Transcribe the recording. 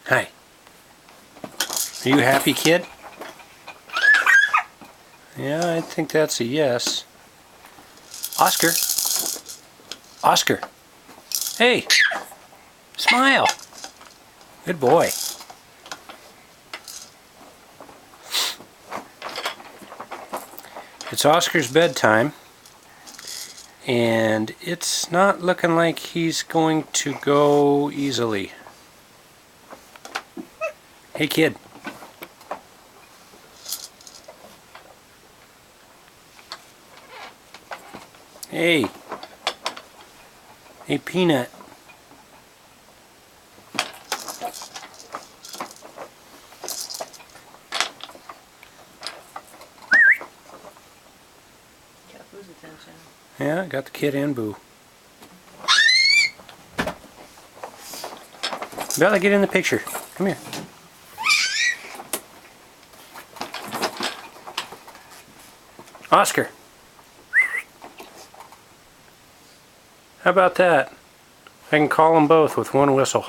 Hi. Are you happy, kid? Yeah, I think that's a yes. Oscar. Oscar. Hey. Smile. Good boy. It's Oscar's bedtime, and it's not looking like he's going to go easily. Hey, kid. Hey. Hey, Peanut. Got Boo's attention. Yeah, got the kid and Boo. Bella, get in the picture. Come here. Oscar. How about that? I can call them both with one whistle.